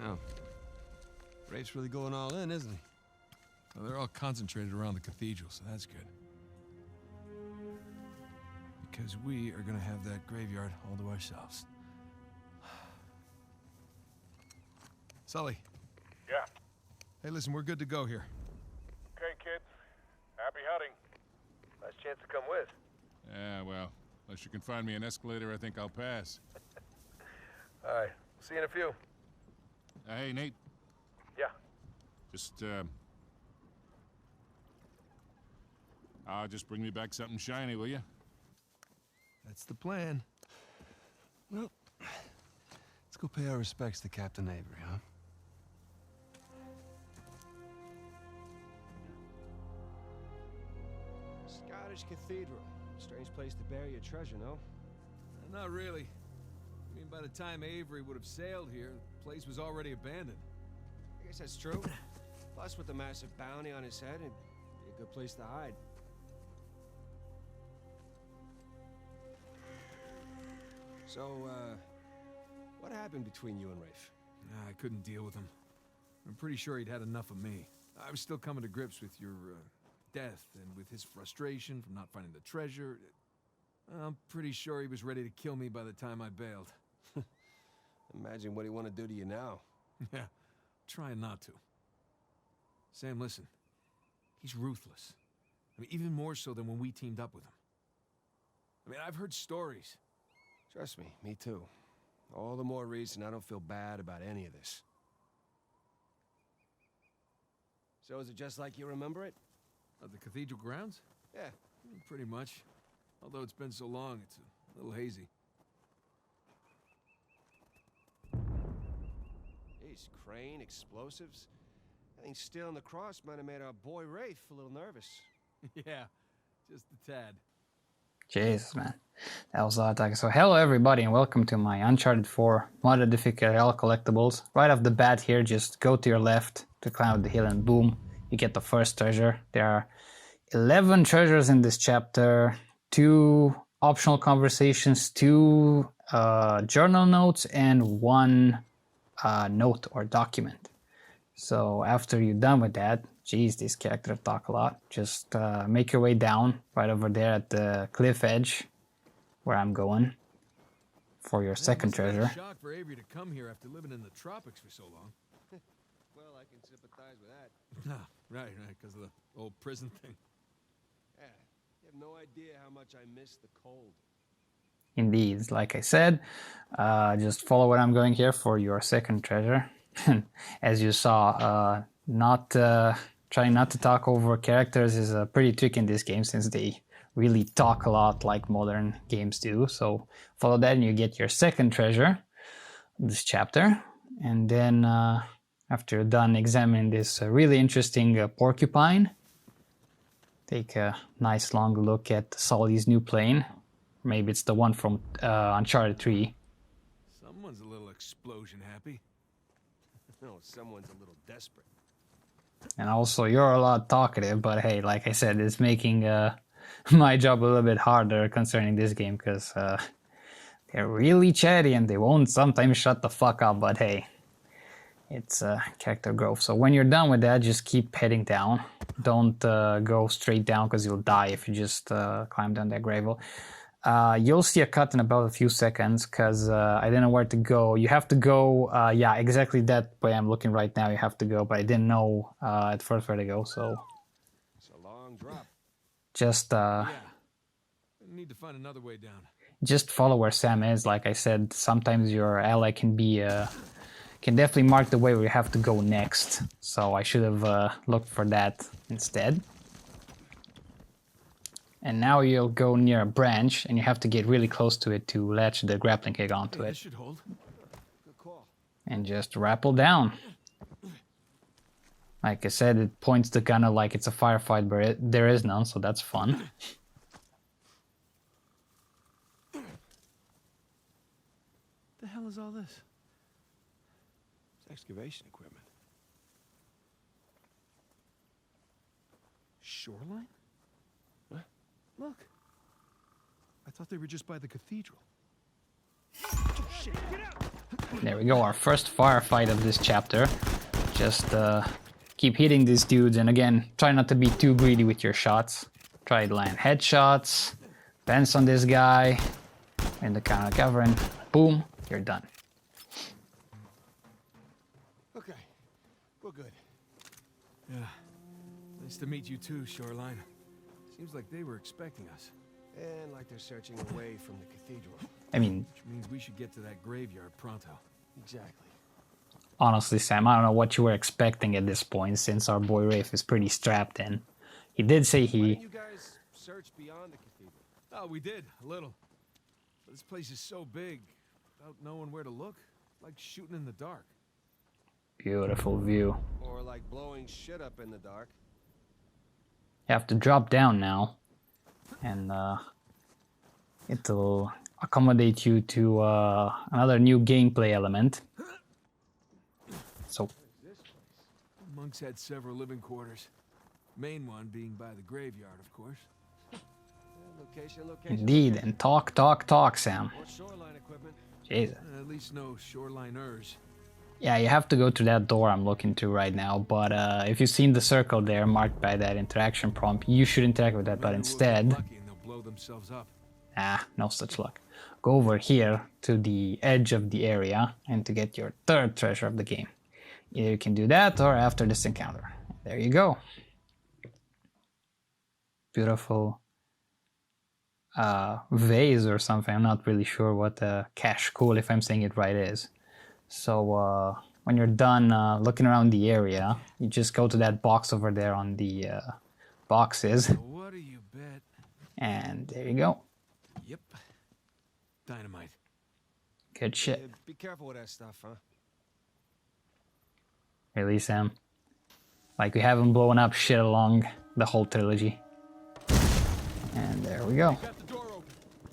Wow. Rafe's really going all in, isn't he? Well, they're all concentrated around the cathedral, so that's good. Because we are gonna have that graveyard all to ourselves. Sully. Yeah. Hey, listen, we're good to go here. Okay, kids. Happy hunting. Last chance to come with. Yeah, well, unless you can find me an escalator, I think I'll pass. All right. See you in a few. Hey, Nate. Yeah. Just bring me back something shiny, will you? That's the plan. Well, let's go pay our respects to Captain Avery, huh? Scottish Cathedral. Strange place to bury your treasure, no? Not really. I mean, by the time Avery would have sailed here, the place was already abandoned. I guess that's true. Plus, with the massive bounty on his head, it'd be a good place to hide. So, what happened between you and Rafe? Nah, I couldn't deal with him. I'm pretty sure he'd had enough of me. I was still coming to grips with your death and with his frustration from not finding the treasure. I'm pretty sure he was ready to kill me by the time I bailed. Imagine what he want to do to you now. Yeah, trying not to. Sam, listen. He's ruthless. I mean, even more so than when we teamed up with him. I mean, I've heard stories. Trust me too. All the more reason I don't feel bad about any of this. So is it just like you remember it? The cathedral grounds? Yeah. Pretty much. Although it's been so long, it's a little hazy. Jeez, crane, explosives. I think stealing the cross might have made our boy Rafe a little nervous. Yeah, just a tad. Jesus, man. That was a lot of talking. So hello everybody and welcome to my Uncharted 4 modded difficulty all collectibles. Right off the bat here, just go to your left to climb up the hill and boom, you get the first treasure. There are 11 treasures in this chapter, 2 optional conversations, 2 journal notes, and 1 note or document. So after you're done with that, geez, these characters talk a lot. Just make your way down right over there at the cliff edge where I'm going for your second treasure. Shock for Avery to come here after living in the tropics for so long. Well, I can sympathize with that. Right, because of the old prison thing. Yeah, you have no idea how much I miss the cold. Indeed, like I said, just follow what I'm going here for your second treasure. As you saw, trying not to talk over characters is pretty tricky in this game since they really talk a lot like modern games do. So follow that and you get your second treasure, this chapter. And then after you're done examining this really interesting porcupine, take a nice long look at Sully's new plane. Maybe it's the one from Uncharted 3. Someone's a little explosion happy. No, someone's a little desperate. And also, you're a lot talkative, but hey, like I said, it's making my job a little bit harder concerning this game, because they're really chatty and they won't sometimes shut the fuck up, but hey, it's character growth. So when you're done with that, just keep heading down. Don't go straight down, because you'll die if you just climb down that gravel. You'll see a cut in about a few seconds because I didn't know where to go. You have to go, yeah, exactly that way I'm looking right now. You have to go, but I didn't know at first where to go, so. It's a long drop. Just, Yeah. We need to find another way down. Just follow where Sam is. Like I said, sometimes your ally can be, can definitely mark the way where you have to go next. So I should have looked for that instead. And now you'll go near a branch, and you have to get really close to it to latch the grappling hook onto it. This should hold. Good call. And just rappel down. Like I said, it points the gun like it's a firefight, but there is none, so that's fun. The hell is all this? It's excavation equipment. Shoreline? What? Look. I thought they were just by the cathedral. Shit, get out! There we go, our first firefight of this chapter. Just keep hitting these dudes, and again, try not to be too greedy with your shots. Try to land headshots, fence on this guy, in the counter cover, and boom, you're done. Okay, we're good. Yeah. Nice to meet you too, Shoreline. Seems like they were expecting us. And like they're searching away from the cathedral. I mean, Which means we should get to that graveyard pronto. Exactly. honestly, Sam, I don't know what you were expecting at this point, since our boy Rafe is pretty strapped in. He did say Why he... didn't you guys search beyond the cathedral? Oh, we did, a little. But this place is so big, without knowing where to look, like shooting in the dark. Beautiful view. Or like blowing shit up in the dark? You have to drop down now, and it'll accommodate you to another new gameplay element. So, The monks had several living quarters. Main one being by the graveyard, of course. Location. indeed, and talk, Sam. More shoreline equipment. Jesus. At least no shoreliners. Yeah, you have to go to that door I'm looking to right now, but if you've seen the circle there marked by that interaction prompt, you should interact with that, but Maybe we'll get instead... lucky and they'll blow themselves up. no such luck. Go over here to the edge of the area and to get your third treasure of the game. Either you can do that or after this encounter. There you go. Beautiful vase or something. I'm not really sure what Kashkul, if I'm saying it right, is. So when you're done looking around the area, you just go to that box over there on the boxes, So what do you bet? and there you go. Yep. Dynamite. Good shit. Yeah, be careful with that stuff, huh? Really, Sam? Like we haven't blown up shit along the whole trilogy. And there we go. Got the door open.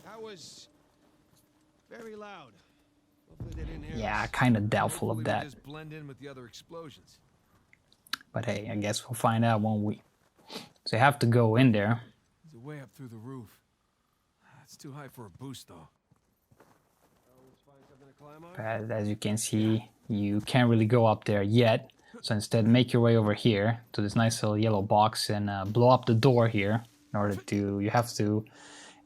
That was very loud. Hopefully they didn't hear Yeah, us. kind of doubtful Hopefully of we that. just blend in with the other explosions. But hey, I guess we'll find out, won't we? So you have to go in there. There's a way up through the roof. It's too high for a boost, though. Always find something to climb on. But as you can see, you can't really go up there yet. So instead, make your way over here to this nice little yellow box and blow up the door here. In order to, you have to,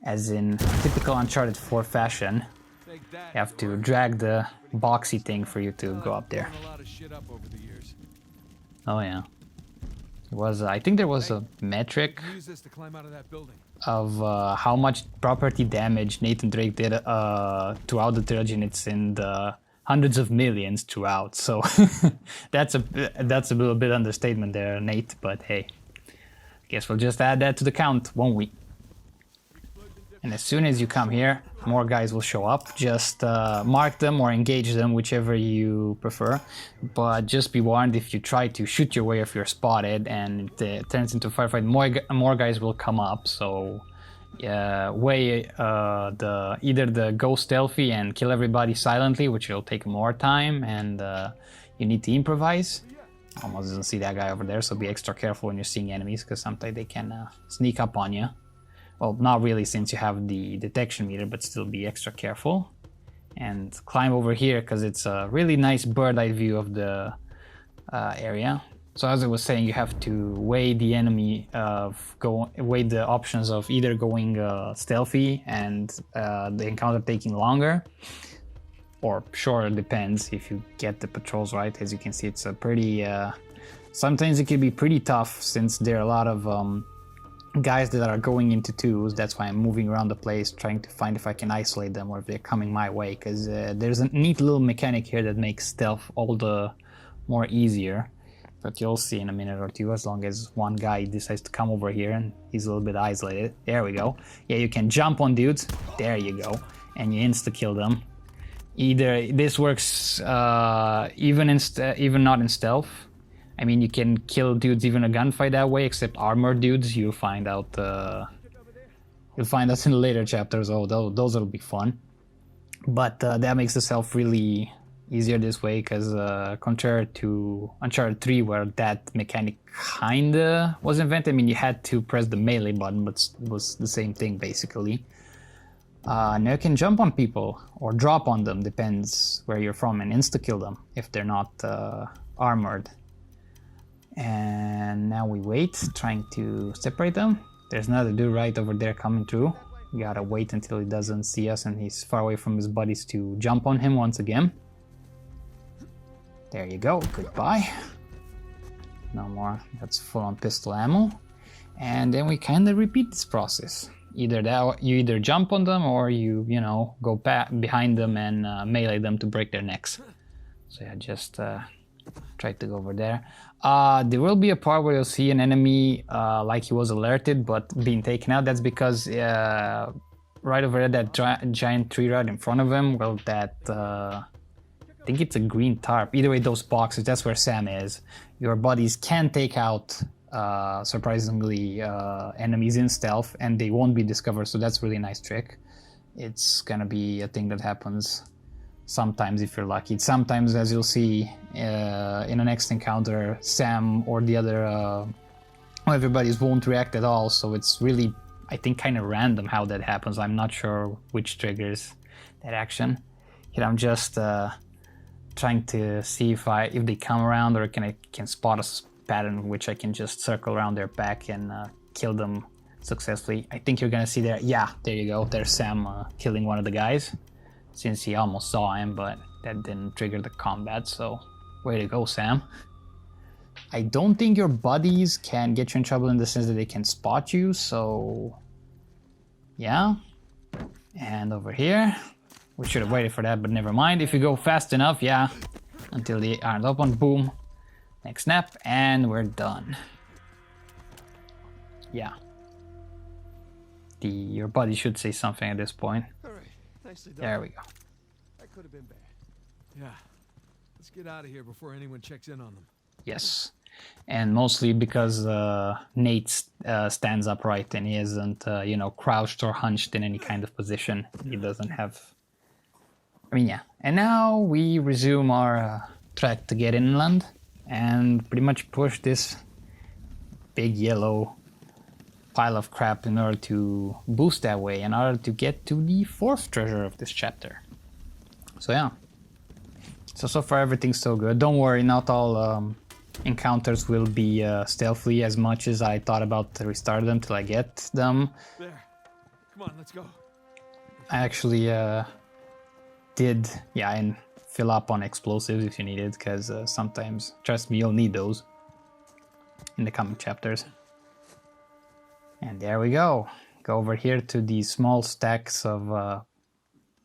as in typical Uncharted 4 fashion, Take that. you have to drag the boxy thing for you to go up there. Blown a lot of shit up over the years. Oh yeah. It was, I think there was a metric Use this to climb out of that building. of how much property damage Nathan Drake did throughout the trilogy, and it's in the hundreds of millions throughout. So that's a little bit understatement there, Nate. But hey, guess we'll just add that to the count, won't we? And as soon as you come here, more guys will show up. Just mark them or engage them, whichever you prefer. But just be warned, if you try to shoot your way if you're spotted and it turns into a firefight, more guys will come up. So either the go stealthy and kill everybody silently, which will take more time, and you need to improvise. Almost doesn't see that guy over there, so be extra careful when you're seeing enemies, because sometimes they can sneak up on you. Well, not really, since you have the detection meter, but still be extra careful. And climb over here, because it's a really nice bird-eye view of the area. So as I was saying, you have to weigh the enemy weigh the options of either going stealthy and the encounter taking longer, or sure, it depends if you get the patrols right. As you can see, it's a pretty sometimes it can be pretty tough, since there are a lot of guys that are going into twos. That's why I'm moving around the place, trying to find if I can isolate them or if they're coming my way, because there's a neat little mechanic here that makes stealth all the more easier. But you'll see in a minute or two, as long as one guy decides to come over here and he's a little bit isolated. There we go. Yeah, you can jump on dudes. There you go. And you insta-kill them. Either this works even not in stealth. I mean, you can kill dudes even a gunfight that way, except armored dudes. You'll find out. You'll find us in the later chapters. Oh, those will be fun. But that makes the stealth really easier this way, because contrary to Uncharted 3, where that mechanic kinda was invented. I mean, you had to press the melee button, but it was the same thing basically. Now you can jump on people or drop on them, depends where you're from, and insta-kill them if they're not armored. And now we wait, trying to separate them. There's another dude right over there coming through. We gotta wait until he doesn't see us and he's far away from his buddies to jump on him once again. There you go, goodbye. No more, that's full on pistol ammo. And then we kind of repeat this process. Either that, you either jump on them or you know, go behind them and melee them to break their necks. So yeah, just try to go over there. There will be a part where you'll see an enemy like he was alerted but being taken out. That's because right over there, that giant tree right in front of him, well, that I think it's a green tarp. Either way, those boxes, that's where Sam is. Your buddies can take out surprisingly enemies in stealth and they won't be discovered, so that's really a nice trick. It's gonna be a thing that happens sometimes if you're lucky. Sometimes, as you'll see in the next encounter, Sam or the other everybody's won't react at all, so it's really, I think, kind of random how that happens. I'm not sure which triggers that action. Here I'm just trying to see if they come around, or I can spot a pattern which I can just circle around their back and kill them successfully. I think you're gonna see there. Yeah, there you go. There's Sam killing one of the guys, since he almost saw him, but that didn't trigger the combat, so way to go, Sam. I don't think your buddies can get you in trouble in the sense that they can spot you, so yeah. And over here, we should have waited for that, but never mind. If you go fast enough, yeah, until they aren't open, boom, next snap, and we're done. Yeah. Your buddy should say something at this point. All right, nicely done. There we go. That could have been bad. Yeah. Let's get out of here before anyone checks in on them. Yes. And mostly because Nate stands upright and he isn't, you know, crouched or hunched in any kind of position. He doesn't have... I mean, yeah. And now we resume our trek to get inland and pretty much push this big yellow pile of crap in order to boost that way, in order to get to the 4th treasure of this chapter. So yeah. So far everything's so good. Don't worry, not all encounters will be stealthy as much as I thought about to restart them till I get them. There. Come on, let's go. I actually did, yeah, and fill up on explosives if you need it, because sometimes, trust me, you'll need those in the coming chapters. And there we go. Go over here to these small stacks of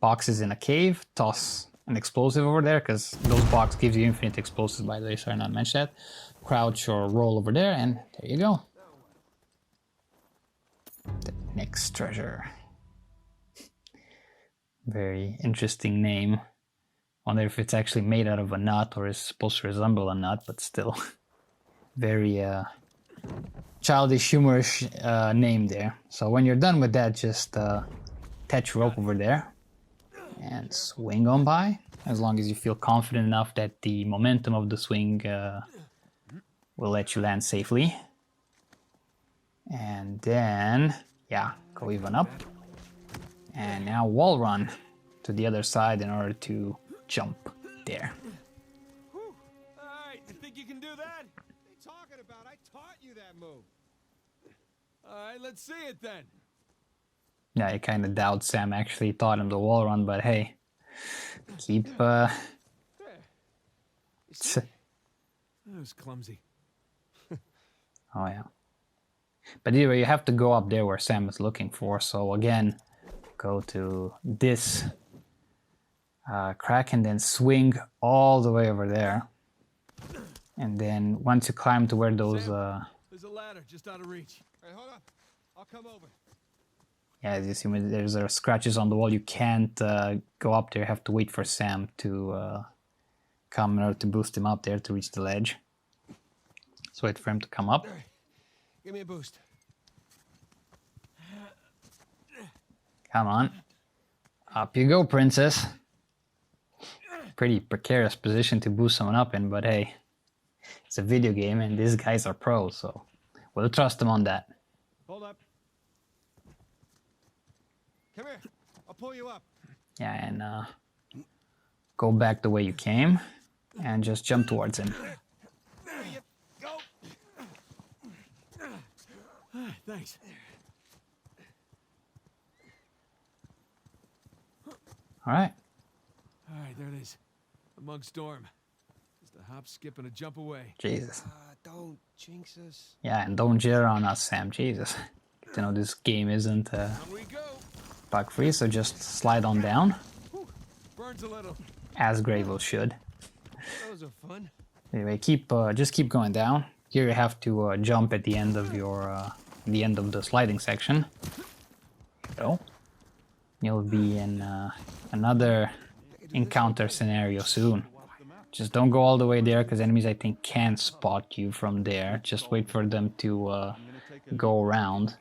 boxes in a cave, toss an explosive over there, because those boxes gives you infinite explosives, by the way, sorry not to mention that. Crouch or roll over there, and there you go. The next treasure. Very interesting name. Wonder if it's actually made out of a nut or is supposed to resemble a nut, but still very childish, humorous name there. So when you're done with that, just attach rope over there and swing on by, as long as you feel confident enough that the momentum of the swing will let you land safely. And then, yeah, go even up. And now wall run to the other side in order to jump there. Alright, you think you can do that? What are you talking about? I taught you that move. Alright, let's see it then. Yeah, I kind of doubt Sam actually taught him the wall run, but hey, keep That was clumsy. oh yeah. But anyway, you have to go up there where Sam is looking for, so again, go to this crack and then swing all the way over there. And then once you climb to where those... There's a ladder just out of reach. Hey, hold up. I'll come over. Yeah, as you see, when there's scratches on the wall, you can't go up there. You have to wait for Sam to come in order to boost him up there to reach the ledge. So wait for him to come up. All right. Give me a boost. Come on. Up you go, princess. Pretty precarious position to boost someone up in, but hey, it's a video game and these guys are pros, so we'll trust them on that. Hold up. Come here. I'll pull you up. Yeah, and go back the way you came, and just jump towards him. There you go. Thanks. All right. All right, there it is. Among storm. Just a hop, skip, and a jump away. Jesus. Don't jinx us. Yeah, and don't jitter on us, Sam. Jesus. You know, this game isn't On we go. bug-free, so just slide on down, Whew. Burns a little. as Gravel should. Those are fun. Anyway, just keep going down. Here you have to jump at the end of the end of the sliding section. So you'll be in another encounter scenario soon. Just don't go all the way there, because enemies, I think, can spot you from there. Just wait for them to go around.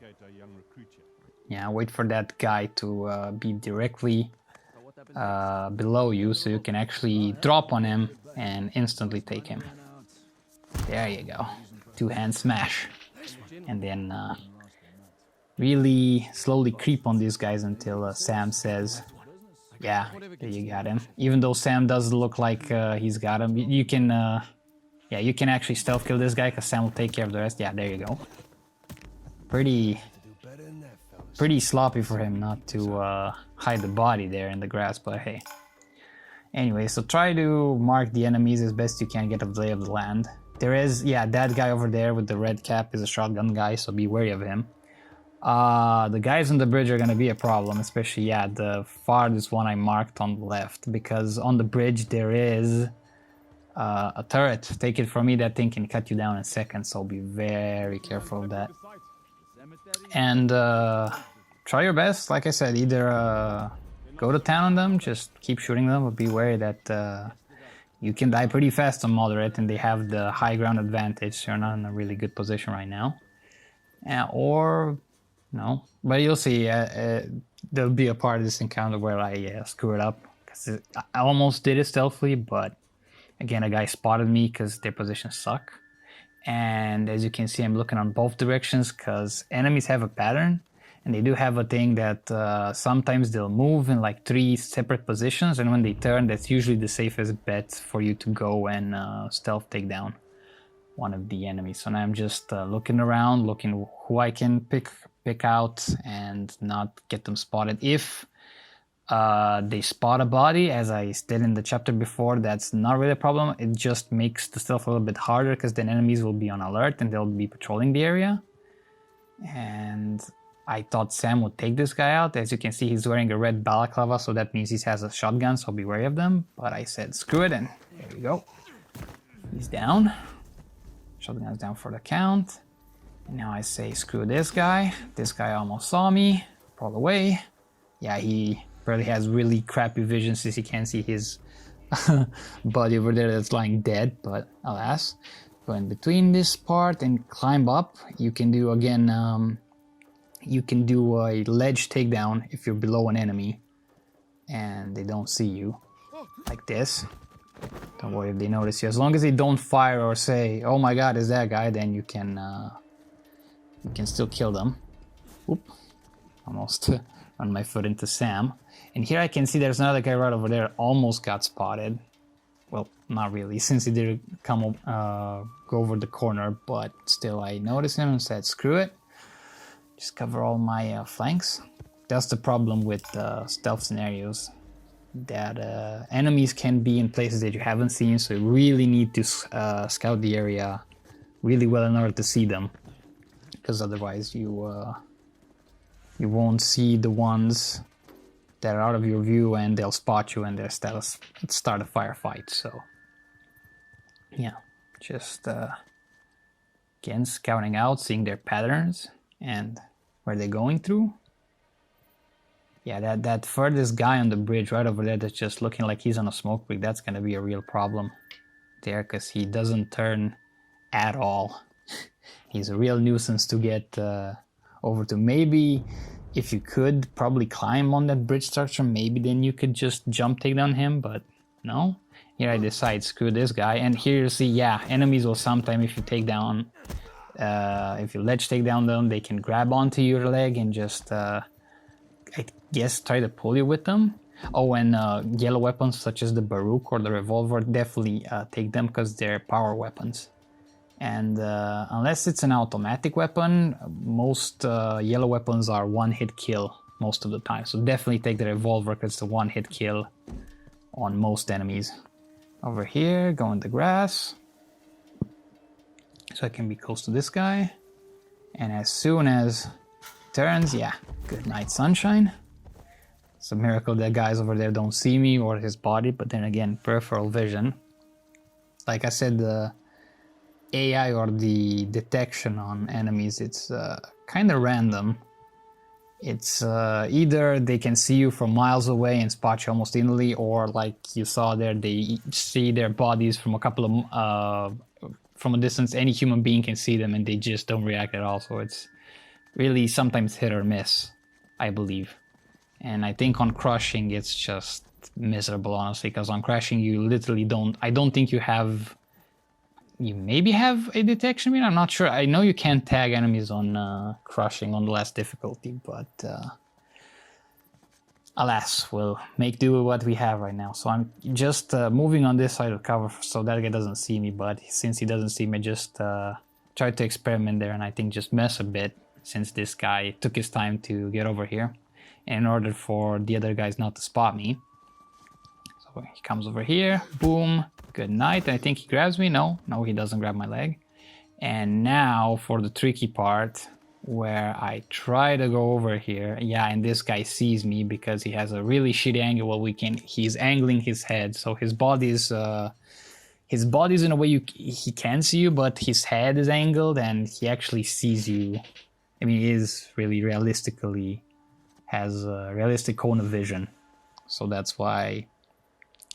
Yeah, wait for that guy to be directly below you, so you can actually drop on him and instantly take him. There you go. Two-hand smash. And then really slowly creep on these guys until Sam says, yeah, there you got him. Even though Sam does look like he's got him, you can yeah, you can actually stealth kill this guy, because Sam will take care of the rest. Yeah, there you go. Pretty sloppy for him not to hide the body there in the grass, but hey. Anyway, so try to mark the enemies as best you can, get a lay of the land. There is, yeah, that guy over there with the red cap is a shotgun guy, so be wary of him. The guys on the bridge are gonna be a problem, especially, yeah, the farthest one I marked on the left, because on the bridge there is a turret. Take it from me, that thing can cut you down in seconds, so be very careful of that. And try your best, like I said, either go to town on them, just keep shooting them, but be wary that you can die pretty fast on moderate, and they have the high ground advantage, so you're not in a really good position right now. Or no, but you'll see. There'll be a part of this encounter where I screw it up, because I almost did it stealthily, but again, a guy spotted me because their positions suck. And as you can see, I'm looking on both directions, because enemies have a pattern, and they do have a thing that sometimes they'll move in like 3 separate positions, and when they turn, that's usually the safest bet for you to go and stealth take down one of the enemies. So now I'm just looking around, looking who I can pick out and not get them spotted. If they spot a body, as I did in the chapter before, that's not really a problem. It just makes the stealth a little bit harder, because then enemies will be on alert and they'll be patrolling the area. And I thought Sam would take this guy out. As you can see, he's wearing a red balaclava, so that means he has a shotgun, so be wary of them. But I said screw it, and there we go. He's down. Shotgun's down for the count. And now I say screw this guy. This guy almost saw me. Roll away. Yeah, he probably has really crappy vision, since he can't see his body over there that's lying dead, but alas. Go in between this part and climb up. You can do, again, you can do a ledge takedown if you're below an enemy and they don't see you, like this. Don't worry if they notice you. As long as they don't fire or say, oh my god, is that guy, then you can still kill them. Oop, almost run my foot into Sam. And here I can see there's another guy right over there, almost got spotted. Well, not really, since he didn't come go over the corner, but still I noticed him and said screw it. Just cover all my flanks. That's the problem with stealth scenarios, that enemies can be in places that you haven't seen, so you really need to scout the area really well in order to see them, because otherwise you won't see the ones that are out of your view, and they'll spot you and they'll start a firefight. So yeah, just again, scouting out, seeing their patterns and where they're going through. Yeah, that furthest guy on the bridge right over there that's just looking like he's on a smoke break, that's gonna be a real problem there, because he doesn't turn at all. He's a real nuisance to get over to. Maybe if you could probably climb on that bridge structure, maybe then you could just jump take down him, but no. Here I decide screw this guy, and here you see, yeah, enemies will sometimes, if you take down, if you ledge take down them, they can grab onto your leg and just I guess, try to pull you with them. Oh, and yellow weapons such as the Baruch or the revolver, definitely take them because they're power weapons. And unless it's an automatic weapon, most yellow weapons are one-hit kill most of the time. So definitely take the revolver because it's a one-hit kill on most enemies. Over here, go in the grass. So I can be close to this guy. And as soon as it turns, yeah, good night, sunshine. It's a miracle that guys over there don't see me or his body, but then again, peripheral vision. Like I said, the AI or the detection on enemies, it's kind of random. It's either they can see you from miles away and spot you almost instantly, or like you saw there, they see their bodies from a couple of from a distance. Any human being can see them and they just don't react at all. So it's really sometimes hit or miss, I believe. And I think on crushing it's just miserable, honestly, because on crashing you literally don't, I don't think you have, you maybe have a detection meter, I'm not sure. I know you can't tag enemies on crushing on the last difficulty, but alas, we'll make do with what we have right now. So I'm just moving on this side of cover so that guy doesn't see me, but since he doesn't see me, just try to experiment there and I think just mess a bit since this guy took his time to get over here. In order for the other guys not to spot me. So he comes over here, boom, good night. I think he grabs me. No, he doesn't grab my leg. And now for the tricky part where I try to go over here. Yeah, and this guy sees me because he has a really shitty angle. Well, he's angling his head, so his body's in a way he can see you, but his head is angled and he actually sees you. I mean, he is really realistically has a realistic cone of vision, so that's why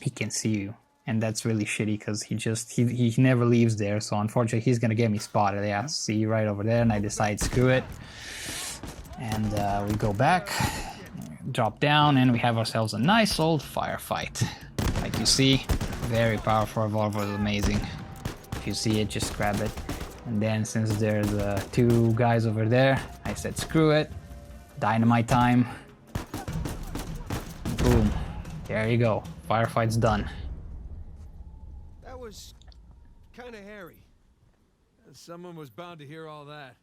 he can see you, and that's really shitty because he never leaves there. So unfortunately he's gonna get me spotted. Yeah, see right over there, and I decide screw it, and we go back, drop down, and we have ourselves a nice old firefight. Like you see, very powerful revolver, is amazing. If you see it, just grab it. And then since there's two guys over there, I said screw it. Dynamite time. Boom. There you go. Firefight's done. That was kind of hairy. Someone was bound to hear all that.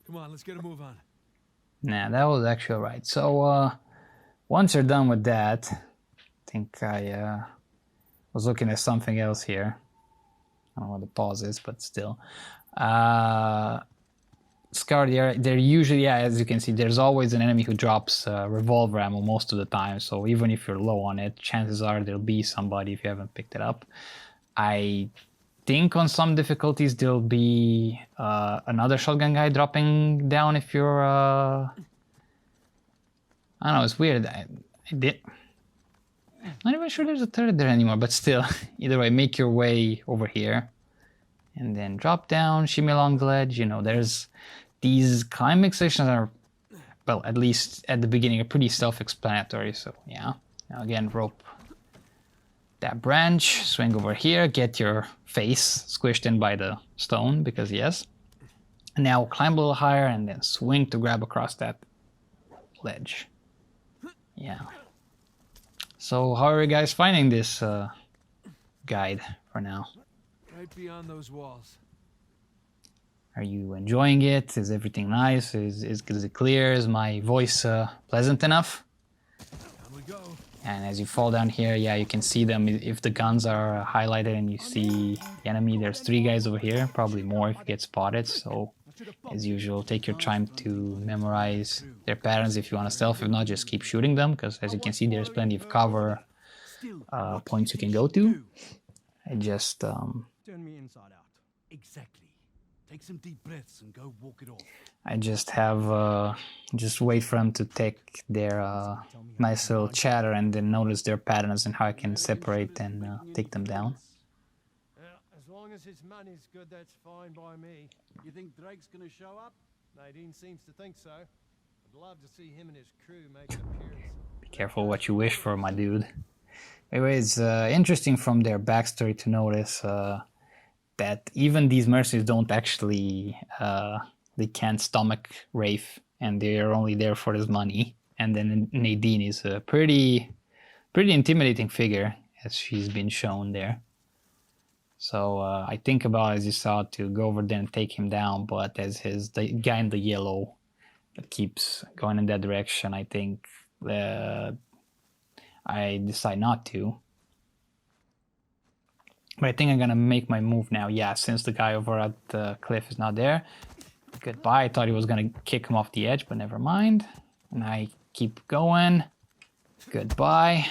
Come on, let's get a move on. Nah, that was actually alright. So once you're done with that, I think I was looking at something else here. I don't know what the pause is, but still. Scour the area. They're usually, yeah, as you can see, there's always an enemy who drops revolver ammo most of the time. So even if you're low on it, chances are there'll be somebody if you haven't picked it up. I think on some difficulties there'll be another shotgun guy dropping down if you're... I don't know, it's weird. I'm not even sure there's a turret there anymore, but still, either way, make your way over here. And then drop down, shimmy along the ledge. You know, there's... These climbing sections are, well, at least at the beginning, are pretty self-explanatory. So yeah, now again, rope that branch, swing over here, get your face squished in by the stone, because yes. And now climb a little higher and then swing to grab across that ledge. Yeah. So how are you guys finding this guide for now? Right beyond those walls. Are you enjoying it? Is everything nice? Is it clear? Is my voice pleasant enough? Down we go. And as you fall down here, yeah, you can see them. If the guns are highlighted and you see the enemy, there's 3 guys over here, probably more if you get spotted. So as usual, take your time to memorize their patterns if you want to stealth. If not, just keep shooting them, because as you can see, there's plenty of cover points you can go to. I just... Turn me inside out. Exactly. Take some deep breaths and go walk it off. I just have, just wait for them to take their nice little chatter and then notice their patterns and how I can separate and take them down. As long as his money's good, that's fine by me. You think Drake's gonna show up? Nadine seems to think so. I'd love to see him and his crew make an appearance. Be careful what you wish for, my dude. Anyways, interesting from their backstory to notice that even these mercenaries don't actually, they can't stomach Rafe, and they're only there for his money. And then Nadine is a pretty intimidating figure, as she's been shown there. So I think about, as you saw, to go over there and take him down, but as the guy in the yellow keeps going in that direction, I think I decide not to. But I think I'm gonna make my move now. Yeah, since the guy over at the cliff is not there. Goodbye. I thought he was gonna kick him off the edge, but never mind. And I keep going. Goodbye.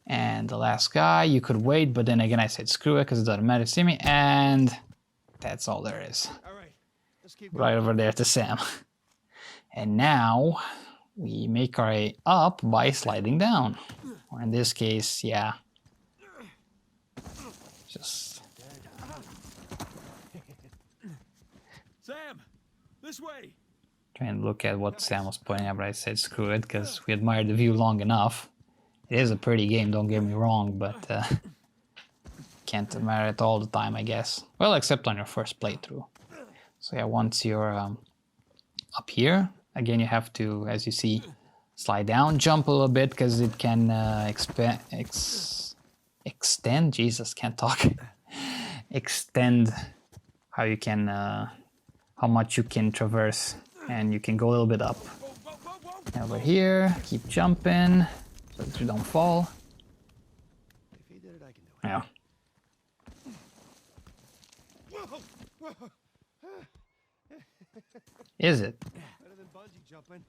And the last guy, you could wait, but then again I said screw it because it doesn't matter to see me. And that's all there is. All right, let's keep Right over there to Sam. And now we make our way up by sliding down. Or in this case, yeah. Just Sam, this way. trying to look at what Sam was pointing at, but I said screw it because we admired the view long enough. It is a pretty game, don't get me wrong, but can't admire it all the time, I guess. Well, except on your first playthrough. So yeah, once you're up here, again you have to, as you see, slide down, jump a little bit because it can extend. Jesus, can't talk. Extend how you can, how much you can traverse, and you can go a little bit up. Over here, keep jumping so that you don't fall. If he did it, I can do it. Yeah. Is it? Better than bungee jumping.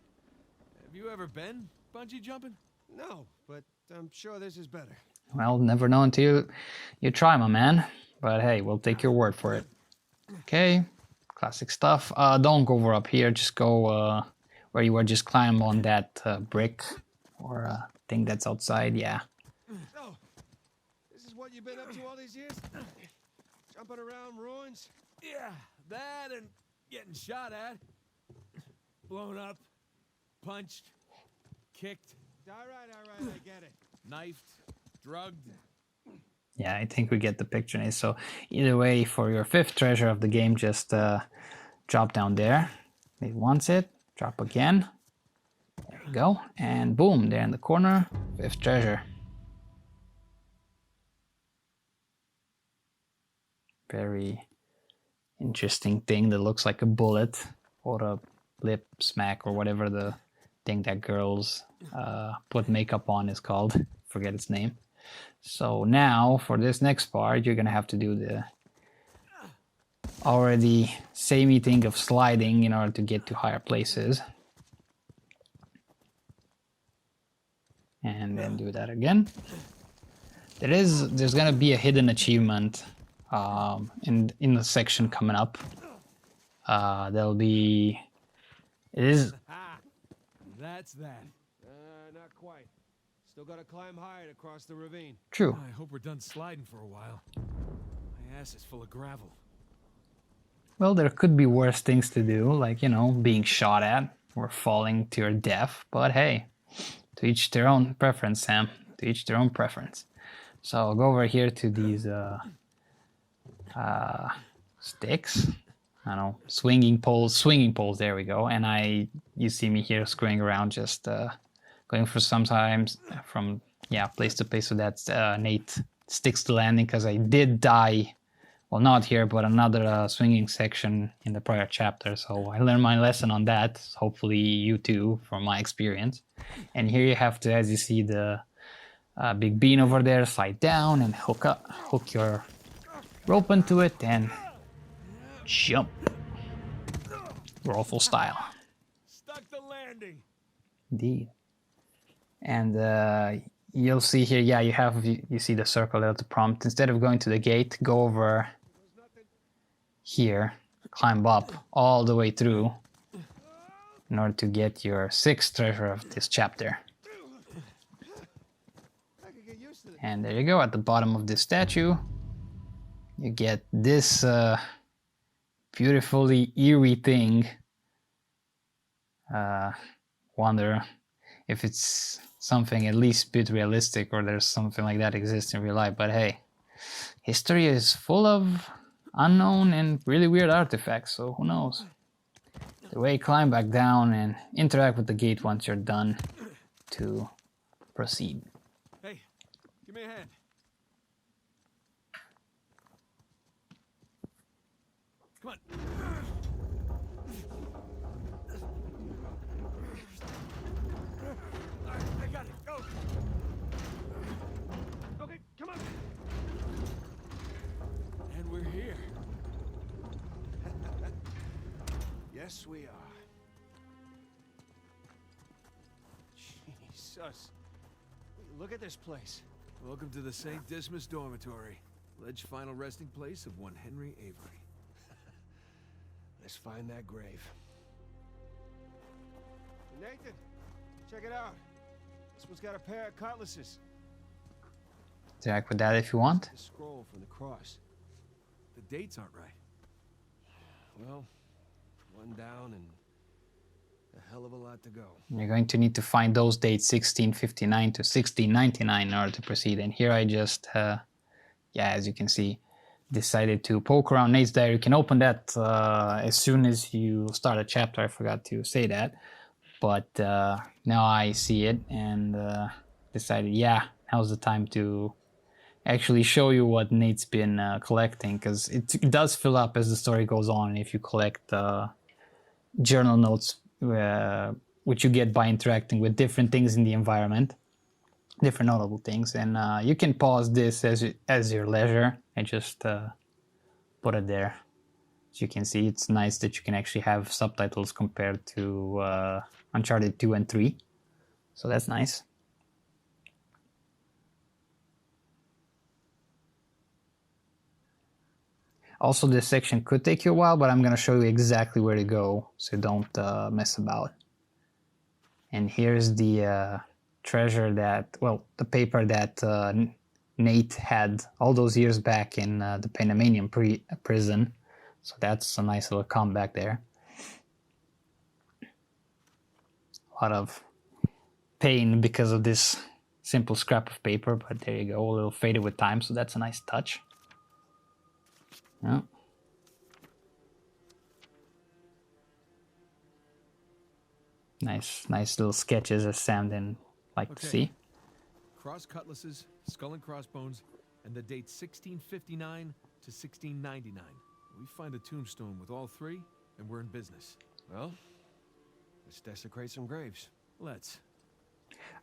Have you ever been bungee jumping? No, but I'm sure this is better. Well, never know until you try, my man. But hey, we'll take your word for it. Okay, classic stuff. Don't go over up here. Just go where you were. Just climb on that brick or thing that's outside. Yeah. So, this is what you've been up to all these years? Jumping around ruins? Yeah, that and getting shot at, blown up, punched, kicked, All right, I get it. knifed, drugged. Yeah, I think we get the picture now. So either way, for your 5th treasure of the game, just drop down there. It wants it. Drop again. There you go. And boom, there in the corner, 5th treasure. Very interesting thing that looks like a bullet or a lip smack or whatever the thing that girls put makeup on is called. Forget its name. So now for this next part, you're gonna have to do the already samey thing of sliding in order to get to higher places. And then do that again. There's gonna be a hidden achievement in the section coming up. There'll be, Ah, that's that. Not quite. Still gotta climb higher to cross the ravine. true. I hope we're done sliding for a while. My ass is full of gravel. Well, there could be worse things to do, like, you know, being shot at or falling to your death, but hey, to each their own preference, Sam. To each their own preference. So I'll go over here to these sticks. I don't know, swinging poles, there we go. And you see me here screwing around, just going for sometimes from, yeah, place to place, so that Nate sticks to landing, because I did die. Well, not here, but another swinging section in the prior chapter, so I learned my lesson on that. Hopefully you too, from my experience. And here you have to, as you see, the big bean over there, slide down and hook your rope into it and jump. Rollful style. Stuck the landing. Indeed. And you'll see here, yeah, you see the circle there, the prompt. Instead of going to the gate, go over here, climb up all the way through in order to get your 6th treasure of this chapter. And there you go, at the bottom of this statue, you get this beautifully eerie thing. Wonder if it's something at least a bit realistic, or there's something like that exists in real life. But hey, history is full of unknown and really weird artifacts, so who knows. The way, climb back down and interact with the gate once you're done to proceed. Hey, give me a hand. Come on. I got it. Go. Okay, come on. And we're here. Yes, we are. Jesus. Look at this place. Welcome to the St. Dismas Dormitory. Alleged final resting place of one Henry Avery. Let's find that grave. Nathan, check it out. This one's got a pair of cutlasses. Interact with that if you want. The scroll from the cross. The dates aren't right. Well, one down and a hell of a lot to go. You're going to need to find those dates 1659 to 1699 in order to proceed. And here I just, yeah, as you can see, decided to poke around Nate's diary. You can open that as soon as you start a chapter. I forgot to say that. But now I see it and decided, yeah, now's the time to actually show you what Nate's been collecting, because it does fill up as the story goes on if you collect journal notes, which you get by interacting with different things in the environment, different notable things. And you can pause this as your leisure and just put it there. As you can see, it's nice that you can actually have subtitles compared to Uncharted 2 and 3. So that's nice. Also, this section could take you a while, but I'm going to show you exactly where to go, so don't mess about. And here's the treasure that, well, the paper that Nate had all those years back in the Panamanian prison. So that's a nice little comeback there. A lot of pain because of this simple scrap of paper, but there you go, a little faded with time, so that's a nice touch. Yeah. Nice little sketches as Sam didn't like to see. Cross cutlasses, skull and crossbones, and the date 1659 to 1699. We find a tombstone with all three, and we're in business. Well, let's desecrate some graves. Let's.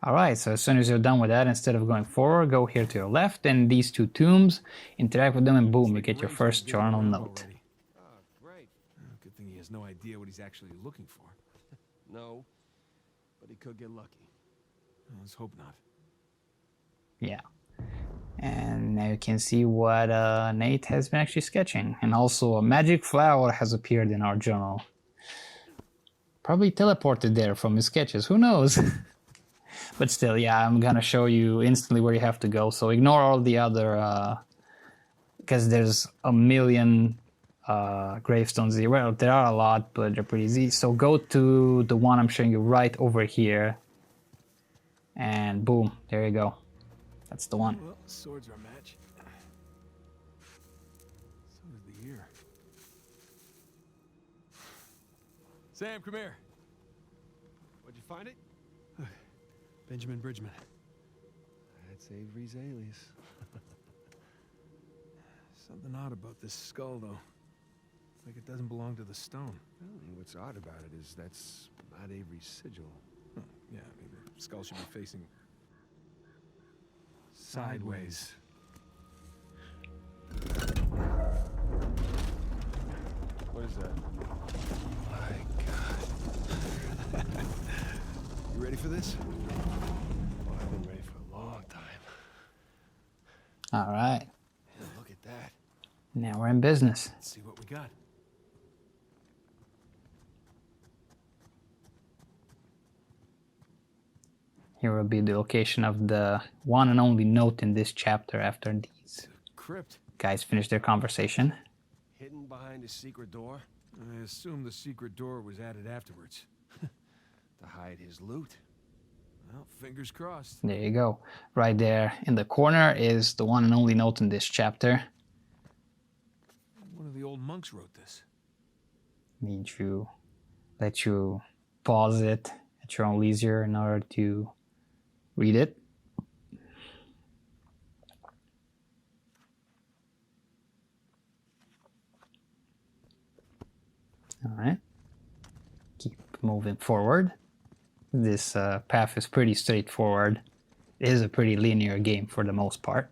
Alright, so as soon as you're done with that, instead of going forward, go here to your left, and these two tombs, interact with them, and boom, you get your first journal note. Oh, great. Good thing he has no idea what he's actually looking for. No, but he could get lucky. Let's hope not. Yeah. And now you can see what Nate has been actually sketching. And also a magic flower has appeared in our journal. Probably teleported there from his sketches, who knows? But still, yeah, I'm gonna show you instantly where you have to go. So ignore all the other, because there's a million gravestones here. Well, there are a lot, but they're pretty easy. So go to the one I'm showing you right over here. And boom, there you go. That's the one. Well, swords are a match. So is the ear. Sam, come here. Where'd you find it? Benjamin Bridgman. That's Avery's alias. Something odd about this skull, though. Like it doesn't belong to the stone. Well, what's odd about it is that's not Avery's sigil. Huh. Yeah, I mean, the skull should be facing sideways. What is that? My God. You ready for this? Oh, I've been ready for a long time. All right. Yeah, look at that. Now we're in business. Let's see what we got. Here will be the location of the one and only note in this chapter after these Crypt. guys finish their conversation. Hidden behind a secret door I assume the secret door was added afterwards. to hide his loot. Well, fingers crossed. There you go. Right there in the corner is the one and only note in this chapter. One of the old monks wrote this. Need you let you pause it at your own leisure in order to read it. Alright, keep moving forward. This path is pretty straightforward. It is a pretty linear game for the most part.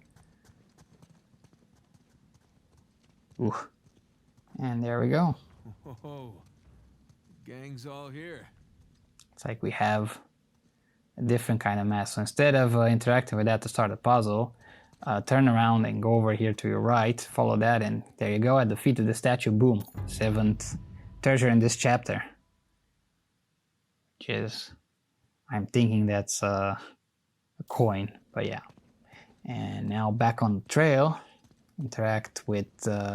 Ooh. And there we go. Whoa, gang's all here. It's like we have a different kind of map. So instead of interacting with that to start a puzzle, turn around and go over here to your right, follow that, and there you go, at the feet of the statue, boom, 7th treasure in this chapter. Which is, I'm thinking that's a coin, but yeah. And now back on the trail, interact with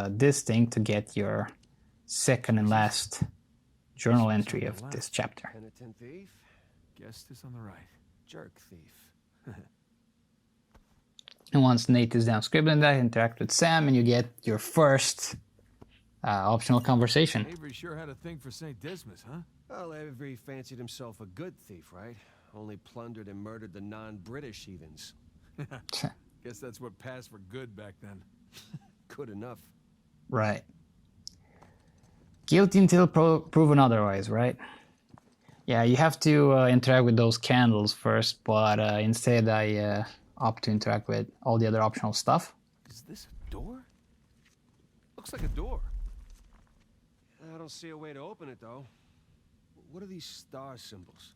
this thing to get your second and last journal entry of this chapter. Penitent thief, Guest is on the right. jerk thief. And once Nate is down scribbling that, interact with Sam and you get your first optional conversation. Avery sure had a thing for St. Dismas, huh? Well, Avery fancied himself a good thief, right? Only plundered and murdered the non-British heathens. Guess that's what passed for good back then. Good enough. Right. Guilty until proven otherwise, right? Yeah, you have to interact with those candles first, but instead I opt to interact with all the other optional stuff. Is this a door? Looks like a door. I don't see a way to open it, though. What are these star symbols?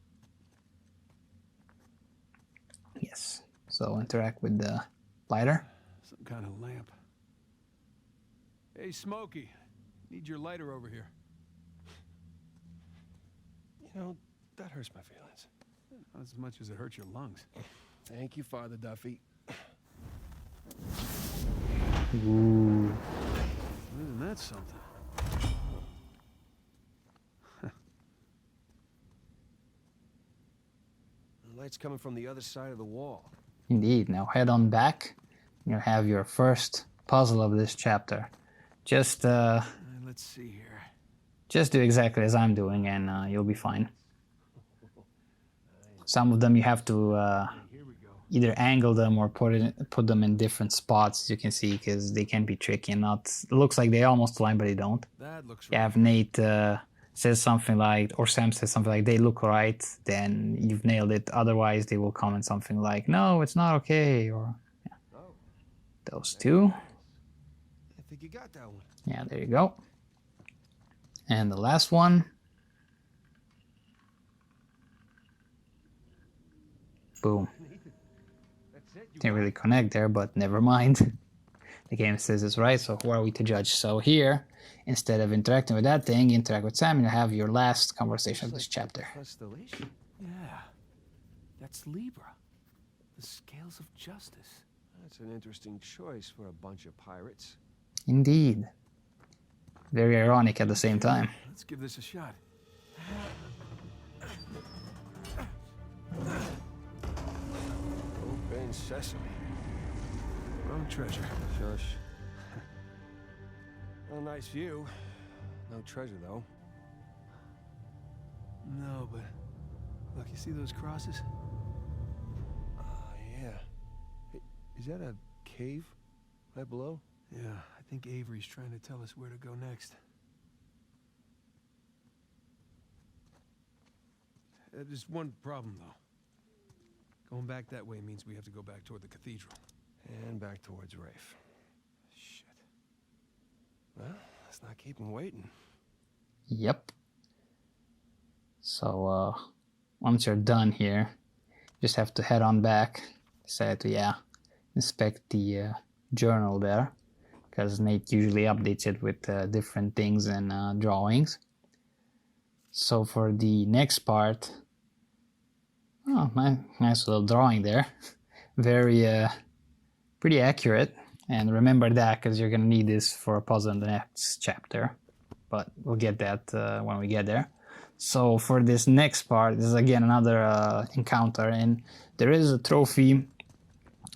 Yes. So interact with the lighter. Some kind of lamp. Hey, Smokey. Need your lighter over here. You know, that hurts my feelings. Not as much as it hurts your lungs. Thank you, Father Duffy. Ooh. Isn't that something? The light's coming from the other side of the wall. Indeed. Now head on back. You'll have your first puzzle of this chapter. Just Let's see here. just do exactly as I'm doing and you'll be fine. Some of them you have to Here we go. either angle them or put them in different spots, as you can see, because they can be tricky and not. It looks like they almost align, but they don't. That looks You right. have Nate says something like, or Sam says something like, they look right, then you've nailed it. Otherwise, they will comment something like, no, it's not okay, or yeah. Oh, Those two. I think you got that one. Yeah, there you go. And the last one. Boom. That's it. Didn't really connect there, but never mind. The game says it's right, so who are we to judge? So here, instead of interacting with that thing, interact with Sam and you have your last conversation of this chapter. Constellation. Yeah. That's Libra. The scales of justice. That's an interesting choice for a bunch of pirates. Indeed. Very ironic at the same time. Let's give this a shot. Open sesame. Wrong treasure. Shush. Well, nice view. No treasure, though. No, but look, you see those crosses? Yeah. Hey, is that a cave right below? Yeah, I think Avery's trying to tell us where to go next. There's one problem, though. Going back that way means we have to go back toward the cathedral. And back towards Rafe. Shit. Well, let's not keep him waiting. Yep. So, once you're done here, you just have to head on back. Decide to, yeah, inspect the journal there. Because Nate usually updates it with different things and drawings. So for the next part, oh, nice little drawing there. Very, pretty accurate. And remember that because you're going to need this for a puzzle in the next chapter. But we'll get that when we get there. So for this next part, this is again another encounter. And there is a trophy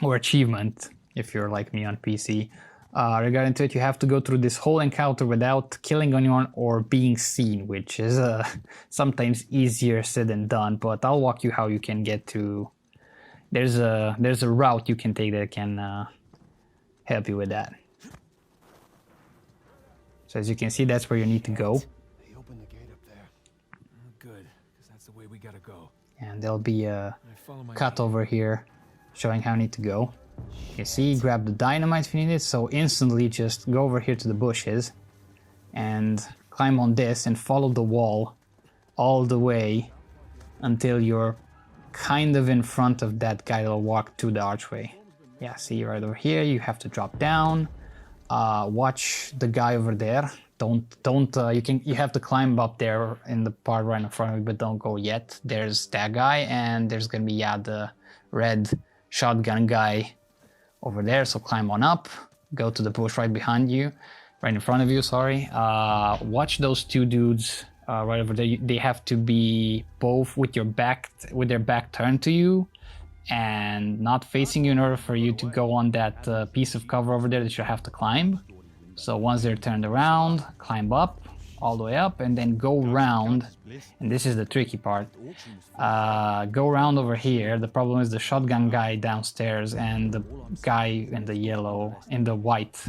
or achievement, if you're like me on PC, regarding to it, you have to go through this whole encounter without killing anyone or being seen, which is sometimes easier said than done, but I'll walk you how you can get to... There's a route you can take that can help you with that. So as you can see, that's where you need to go. They opened the gate up there. Good, because that's the way we gotta go. And there'll be a I follow my cut over here showing how you need to go. You see, grab the dynamite if you need it, so instantly just go over here to the bushes and climb on this and follow the wall all the way until you're kind of in front of that guy that'll walk to the archway. Yeah, see right over here, you have to drop down. Watch the guy over there. You have to climb up there in the part right in front of you, but don't go yet. There's that guy, and there's gonna be the red shotgun guy over there, so climb on up, go to the bush right behind you, right in front of you, sorry. Watch those two dudes right over there. They have to be both with their back turned to you and not facing you in order for you to go on that piece of cover over there that you have to climb. So once they're turned around, climb up, all the way up, and then go round, and this is the tricky part. Go around over here. The problem is the shotgun guy downstairs and the guy in the white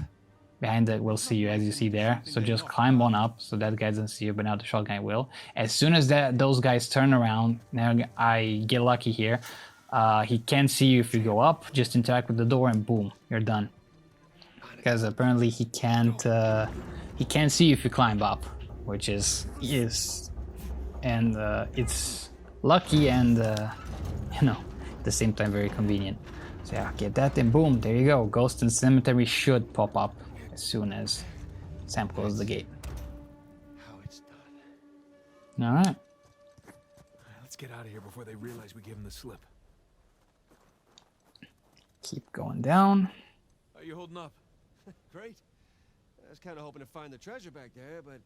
behind it will see you, as you see there. So just climb on up so that guy doesn't see you, but now the shotgun will. As soon as those guys turn around, now I get lucky here. He can't see you if you go up. Just interact with the door and boom, you're done. Because apparently he can't see you if you climb up, which is and it's lucky and at the same time very convenient. So yeah, get that and boom, there you go. Ghost and Cemetery should pop up as soon as Sam closes the gate. How it's done. All right. Let's get out of here before they realize we gave them the slip. Keep going down. How you holding up? Great. I was kind of hoping to find the treasure back there, but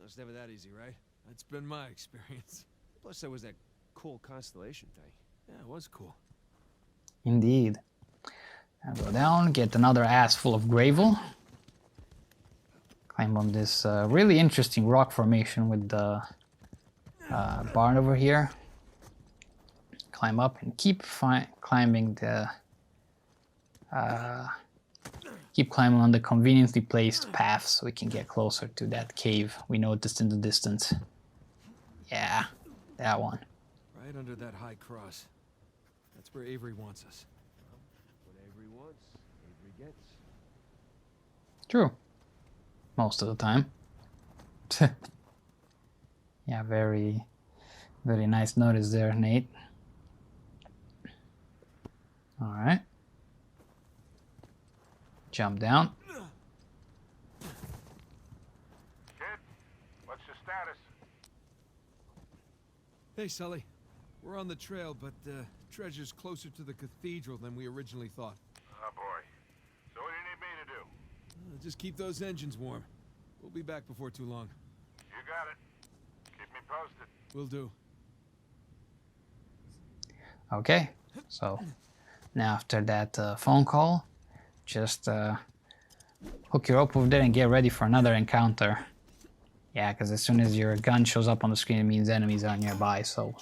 it's never that easy, right? That's been my experience. Plus, there was that cool constellation thing. Yeah, it was cool. Indeed. Now go down, get another ass full of gravel. Climb on this really interesting rock formation with the barn over here. Climb up and keep climbing the... keep climbing on the conveniently placed path so we can get closer to that cave we noticed in the distance. Yeah, that one. Right under that high cross. That's where Avery wants us. What Avery wants, Avery gets. True. Most of the time. Yeah, very, very nice notice there, Nate. All right. Jump down. Kid, what's your status? Hey, Sully. We're on the trail, but treasure's closer to the cathedral than we originally thought. Oh boy. So what do you need me to do? Just keep those engines warm. We'll be back before too long. You got it. Keep me posted. Will do. Okay, so now after that phone call, just hook your up over there and get ready for another encounter. Yeah, because as soon as your gun shows up on the screen, it means enemies are nearby, so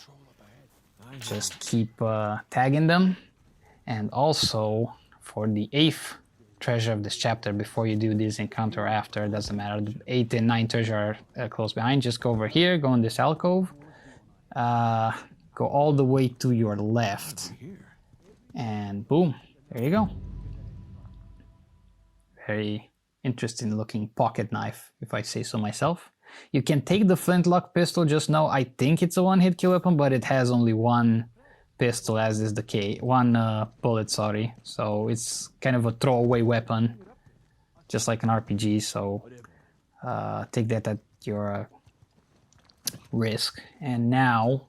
just keep tagging them. And also, for the 8th treasure of this chapter, before you do this encounter or after, it doesn't matter. The 8 and 9 treasure are close behind. Just go over here, go in this alcove, go all the way to your left, and boom, there you go. Very interesting looking pocket knife, if I say so myself. You can take the flintlock pistol, just know I think it's a one-hit kill weapon, but it has only one pistol, as is the case. One bullet, sorry. So it's kind of a throwaway weapon, just like an RPG, so take that at your risk. And now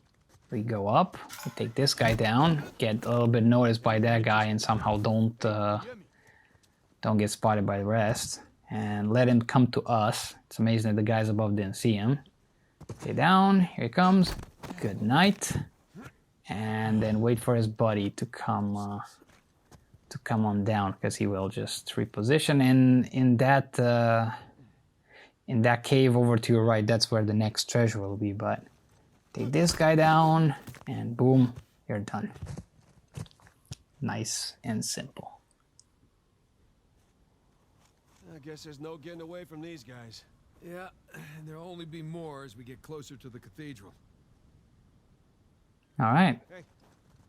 we go up, we take this guy down, get a little bit noticed by that guy, and somehow don't get spotted by the rest, and let him come to us. It's amazing that the guys above didn't see him. Stay down, here he comes. Good night. And then wait for his buddy to come to come on down, because he will just reposition. In that cave over to your right, that's where the next treasure will be. But take this guy down, and boom, you're done. Nice and simple. I guess there's no getting away from these guys. Yeah, and there'll only be more as we get closer to the cathedral. All right. Hey,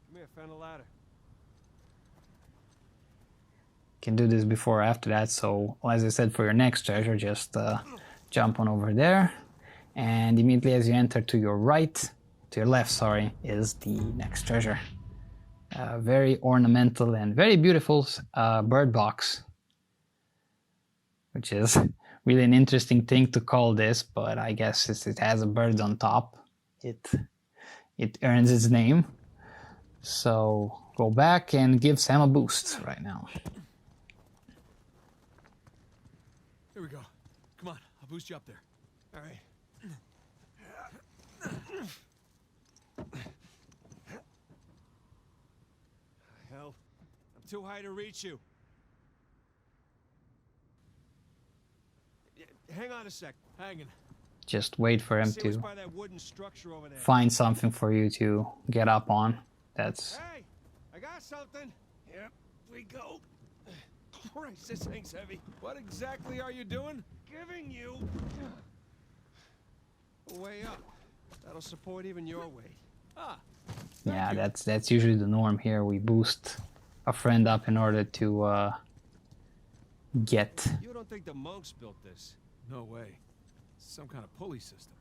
come here, found a ladder. Can do this before or after that. So, as I said, for your next treasure, just jump on over there, and immediately as you enter to your left, sorry, is the next treasure. Very ornamental and very beautiful bird box, which is really an interesting thing to call this, but I guess since it has a bird on top, it earns its name. So go back and give Sam a boost right now. Here we go. Come on, I'll boost you up there. All right. Hell, I'm too high to reach you. Hang on a sec. Hanging. Just wait for him See what's to by that wooden structure over there. find something for you to get up on. That's Hey, I got something. Here we go. Christ, this thing's heavy. What exactly are you doing? Giving you a way up. That'll support even your weight. Ah, yeah, that's usually the norm here. We boost a friend up in order to get. You don't think the monks built this? no way. Some kind of pulley system.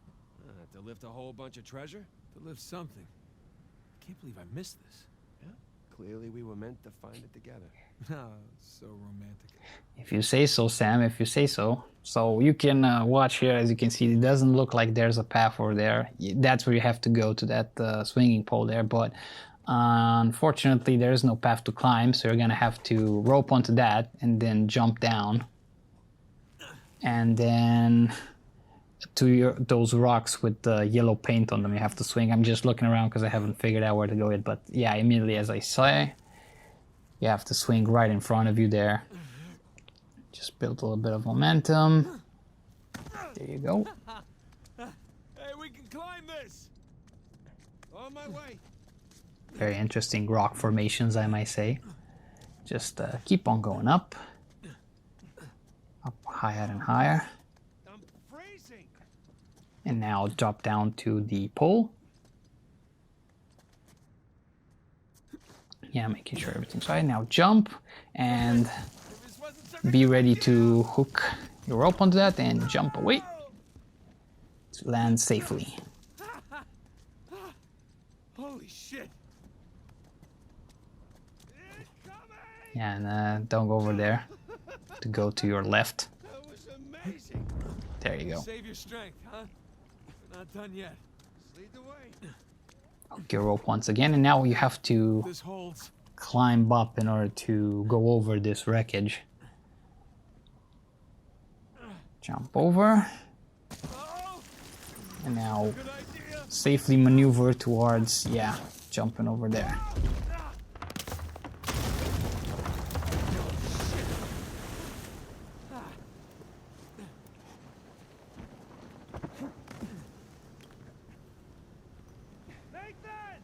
To lift a whole bunch of treasure? To lift something. I can't believe I missed this. Yeah. Clearly we were meant to find it together. Ah, so romantic. If you say so, Sam, if you say so. So you can watch here, as you can see, it doesn't look like there's a path over there. That's where you have to go, to that swinging pole there, but unfortunately there is no path to climb, so you're gonna have to rope onto that and then jump down. And then to those rocks with the yellow paint on them, you have to swing. I'm just looking around because I haven't figured out where to go yet, but yeah, immediately as I say, you have to swing right in front of you there. Just build a little bit of momentum. There you go. Hey, we can climb this! On my way. Very interesting rock formations, I might say. Just keep on going up. Up higher and higher. I'm freezing. And now drop down to the pole. Yeah, making sure everything's right. Now jump and be ready to hook your rope onto that and jump away to land safely. Holy shit. It's coming. Yeah, and don't go over there. To go to your left. That was amazing. There you go. Save your strength, huh? We're not done yet. Lead the way. Hook your rope once again, and now you have to This holds. climb up in order to go over this wreckage. Jump over, Oh, and now good idea. safely maneuver towards, yeah, jumping over there. Nathan!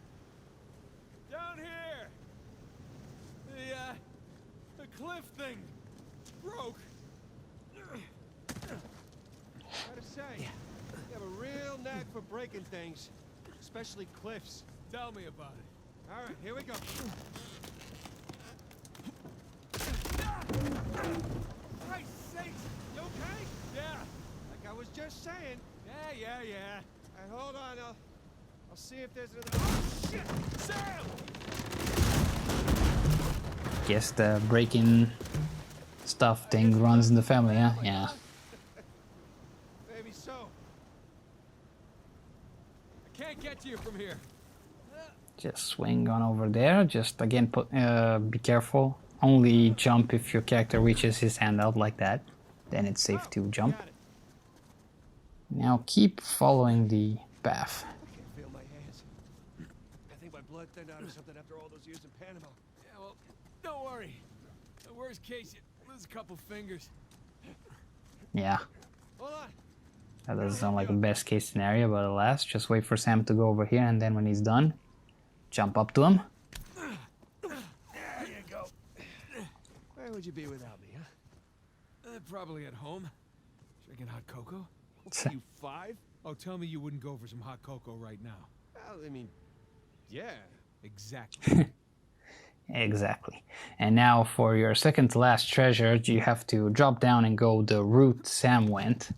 Down here! The cliff thing broke. Gotta say, you have a real knack for breaking things, especially cliffs. Tell me about it. All right, here we go. Christ's sakes, you okay? Yeah, Like I was just saying. yeah. All right, hold on. I'll see if there's another. Oh shit, Sam! Guess the breaking stuff thing runs in the family, huh? Yeah. Maybe so. I can't get to you from here. Just swing on over there. Just again, be careful. Only jump if your character reaches his hand out like that. Then it's safe to jump. Got it. Now keep following the path. I can't feel my hands. I think my blood thinned out or something after all those years in Panama. Yeah, well, don't worry. Worst case, you lose a couple fingers. Yeah. Hold on. That doesn't sound like a best case scenario, but alas, just wait for Sam to go over here, and then when he's done, jump up to him. There you go. Where would you be without me, huh? Probably at home. Drinking hot cocoa? What are you, 5? Oh, tell me you wouldn't go for some hot cocoa right now. Well, I mean, yeah. Exactly. Exactly. And now for your second to last treasure, you have to drop down and go the route Sam went.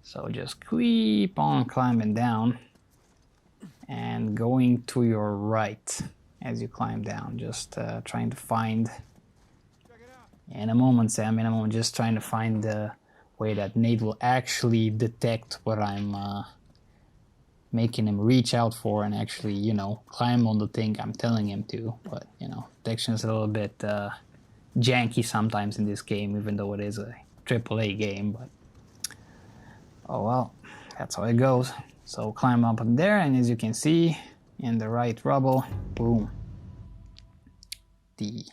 So just keep on climbing down and going to your right as you climb down. Just trying to find, in a moment Sam, in a moment, just trying to find the way that Nate will actually detect what I'm making him reach out for and actually, you know, climb on the thing I'm telling him to. But, you know, detection is a little bit janky sometimes in this game, even though it is a AAA game, but oh well, that's how it goes. So climb up there, and as you can see, in the right rubble, boom, the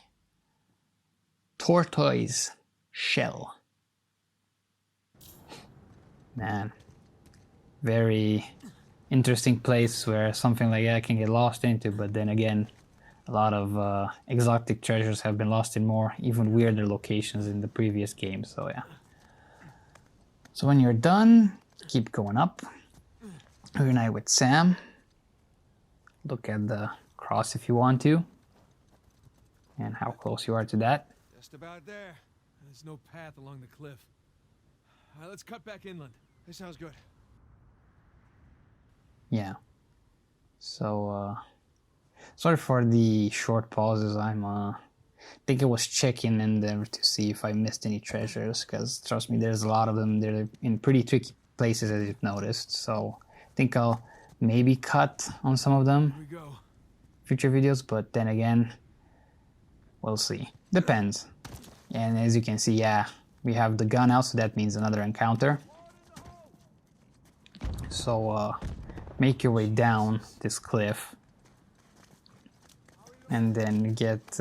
Tortoise shell. Man, very interesting place where something like that can get lost into, but then again, a lot of exotic treasures have been lost in more, even weirder locations in the previous game, so yeah. So when you're done, keep going up. Reunite with Sam. Look at the cross if you want to. And how close you are to that. Just about there. There's no path along the cliff. Let's cut back inland. That sounds good. Yeah. So, sorry for the short pauses. I think I was checking in there to see if I missed any treasures, because trust me, there's a lot of them. They're in pretty tricky places, as you've noticed. So I think I'll maybe cut on some of them Here we go. future videos, but then again, we'll see. Depends. And as you can see, yeah, we have the gun out, so that means another encounter. So make your way down this cliff and then get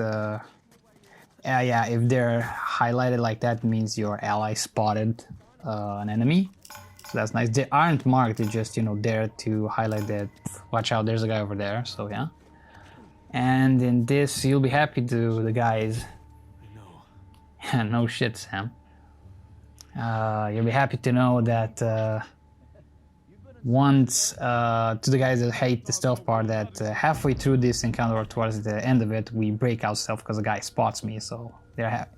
yeah, if they're highlighted like that, means your ally spotted an enemy. So that's nice. They aren't marked, they're just, you know, there to highlight that, watch out, there's a guy over there, so yeah. And in this, you'll be happy to, the guys... I know. No shit, Sam. You'll be happy to know that once, to the guys that hate the stealth part, that halfway through this encounter or towards the end of it, we break out stealth because the guy spots me, so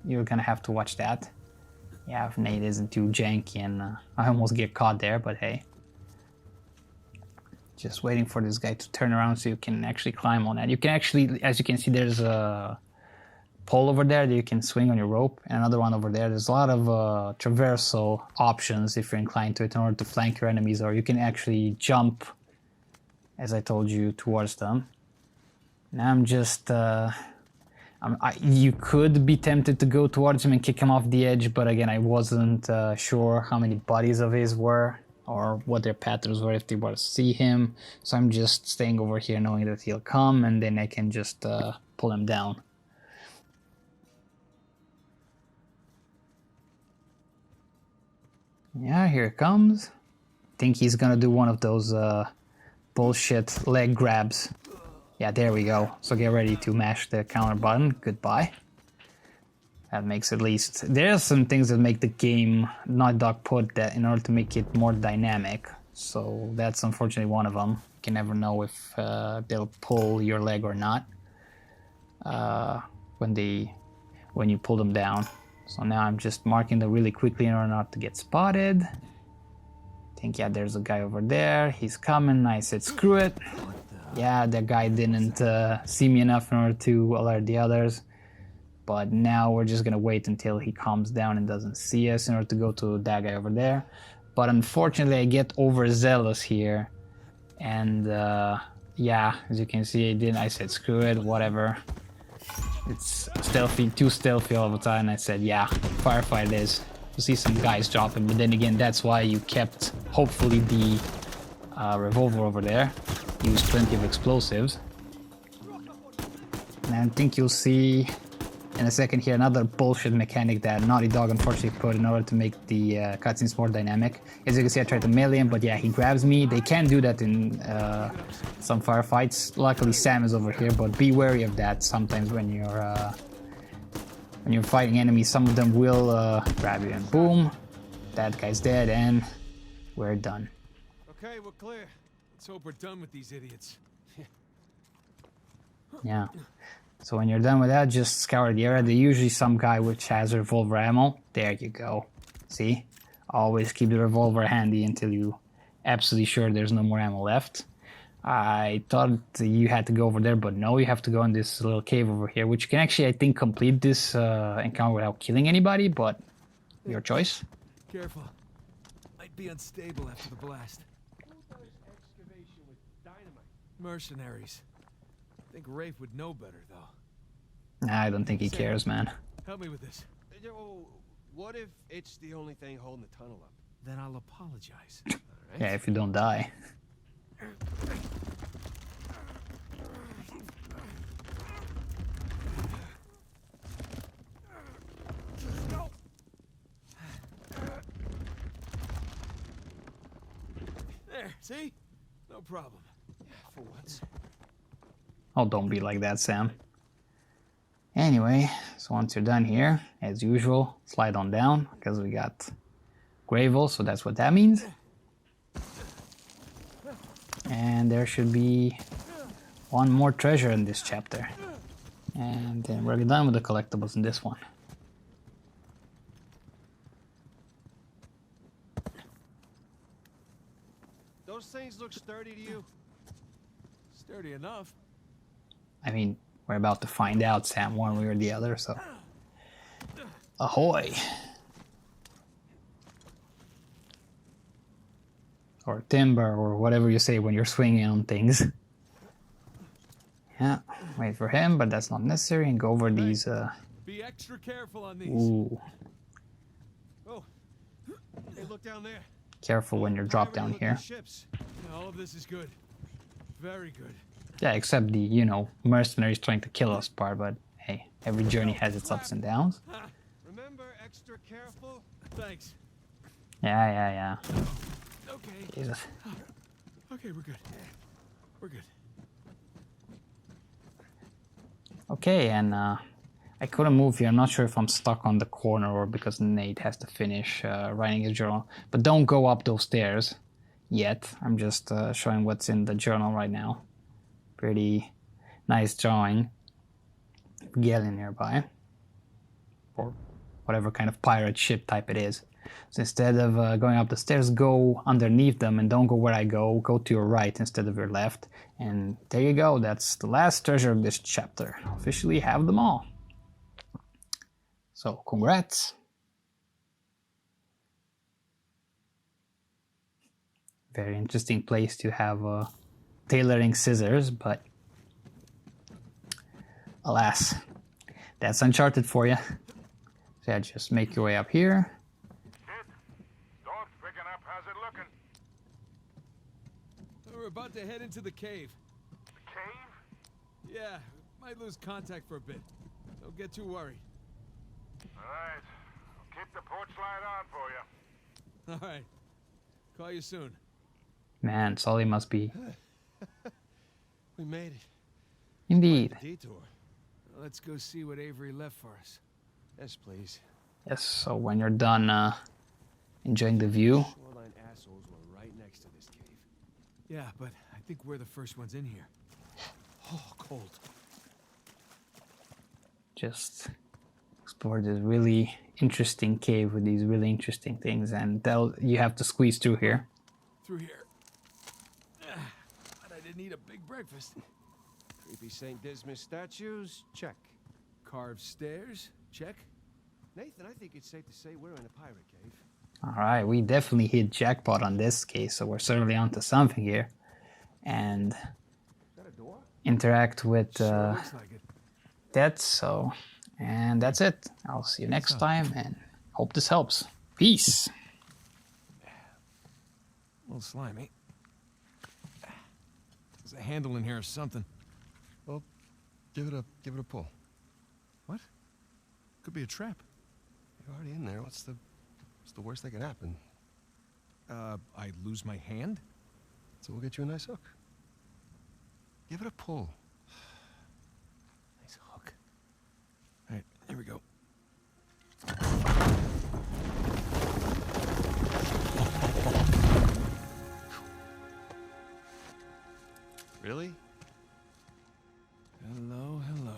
you're gonna have to watch that. Yeah, if Nate isn't too janky, and I almost get caught there, but hey. Just waiting for this guy to turn around so you can actually climb on that. You can actually, as you can see, there's a pole over there that you can swing on your rope, and another one over there. There's a lot of traversal options if you're inclined to it in order to flank your enemies, or you can actually jump, as I told you, towards them. Now I'm just... you could be tempted to go towards him and kick him off the edge, but again, I wasn't sure how many buddies of his were, or what their patterns were if they were to see him. So I'm just staying over here knowing that he'll come, and then I can just pull him down. Yeah, here it comes. Think he's gonna do one of those bullshit leg grabs. Yeah, there we go. So get ready to mash the counter button. Goodbye. That makes at least... There are some things that make the game, Naughty Dog put that in order to make it more dynamic. So that's unfortunately one of them. You can never know if they'll pull your leg or not when you pull them down. So now I'm just marking them really quickly in order not to get spotted. I think, yeah, there's a guy over there. He's coming. I said, screw it. Yeah, that guy didn't see me enough in order to alert the others. But now we're just gonna wait until he calms down and doesn't see us in order to go to that guy over there. But unfortunately, I get overzealous here. And yeah, as you can see, I said, screw it, whatever. It's stealthy, too stealthy all the time. I said, yeah, firefight it is. You see some guys dropping, but then again, that's why you kept, hopefully, the revolver over there. Use plenty of explosives. And I think you'll see in a second here another bullshit mechanic that Naughty Dog unfortunately put in order to make the cutscenes more dynamic. As you can see, I tried to melee him, but yeah, he grabs me. They can do that in some firefights. Luckily, Sam is over here, but be wary of that. Sometimes when you're fighting enemies, some of them will grab you, and boom, that guy's dead, and we're done. Okay, we're clear. Let's hope we're done with these idiots. Yeah. So when you're done with that, just scour the area. There's usually some guy which has revolver ammo. There you go. See? Always keep the revolver handy until you absolutely sure there's no more ammo left. I thought you had to go over there, but no, you have to go in this little cave over here, which you can actually, I think, complete this encounter without killing anybody, but your choice. Careful. Might be unstable after the blast. Who does excavation with dynamite? Mercenaries. I think Rafe would know better, though. Nah, I don't think he cares, man. Help me with this. What if it's the only thing holding the tunnel up? Then I'll apologize. All right. Yeah, if you don't die. There, see? No problem. For once. Oh, don't be like that, Sam. Anyway, so once you're done here, as usual, slide on down, because we got gravel, so that's what that means. And there should be one more treasure in this chapter. And then we're done with the collectibles in this one. Those things look sturdy to you? Sturdy enough. I mean, we're about to find out, Sam, one way or the other, so... Ahoy! Or timber, or whatever you say when you're swinging on things. Yeah, wait for him, but that's not necessary, and go over these, Be extra careful on these. Ooh, Oh, hey, look down there. careful when you're dropped down Look at here. the ships. All of this is good. Very good. Yeah, except the, you know, mercenaries trying to kill us part, but hey, every journey has its ups and downs. Remember, extra careful. Thanks. Yeah. Okay. Jesus. Okay, we're good. We're good. Okay, and I couldn't move here. I'm not sure if I'm stuck on the corner or because Nate has to finish writing his journal. But don't go up those stairs yet. I'm just showing what's in the journal right now. Pretty nice drawing. Galley nearby. Or whatever kind of pirate ship type it is. So instead of going up the stairs, go underneath them and don't go where I go. Go to your right instead of your left. And there you go. That's the last treasure of this chapter. Officially have them all. So, congrats. Very interesting place to have tailoring scissors, but alas, that's Uncharted for you. So yeah, just make your way up here. Kid, dog's picking up. How's it looking? We're about to head into the cave. The cave? Yeah, might lose contact for a bit. Don't get too worried. All right. I'll keep the porch light on for you. All right. Call you soon. Man, Sully must be... We made it. Indeed. Detour. Let's go see what Avery left for us. Yes, please. Yes, so when you're done enjoying the view... Shoreline assholes were right next to this cave. Yeah, but I think we're the first ones in here. Oh, cold. just explore this really interesting cave with these really interesting things, and you have to squeeze through here. Through here. But I didn't eat a big breakfast. Creepy St. Dismas statues? Check. Carved stairs? Check. Nathan, I think it's safe to say we're in a pirate cave. Alright, we definitely hit jackpot on this case, so we're certainly onto something here. And Is that a door? interact with Sure looks like it. that, so... And that's it. I'll see you next time, and hope this helps. Peace! A little slimy. There's a handle in here or something. Well, give it a pull. What? Could be a trap. You're already in there. What's the worst that could happen? I lose my hand? So we'll get you a nice hook. Give it a pull. Nice hook. All right, here we go. Really? Hello, hello.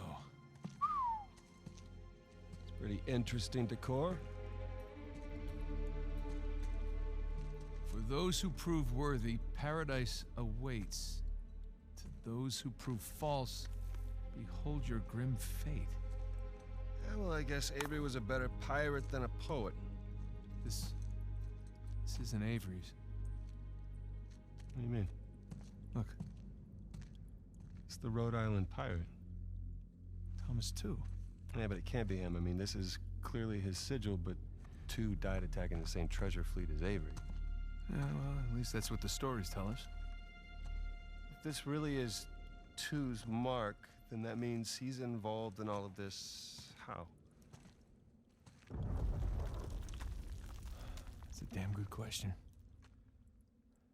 It's pretty interesting decor. For those who prove worthy, paradise awaits. To those who prove false, behold your grim fate. Yeah, well, I guess Avery was a better pirate than a poet. This isn't Avery's. What do you mean? Look, It's the Rhode Island pirate. Thomas too. Yeah, but it can't be him. I mean, this is clearly his sigil, but 2 died attacking the same treasure fleet as Avery. Yeah, well, at least that's what the stories tell us. If this really is 2's mark, then that means he's involved in all of this. How? It's a damn good question.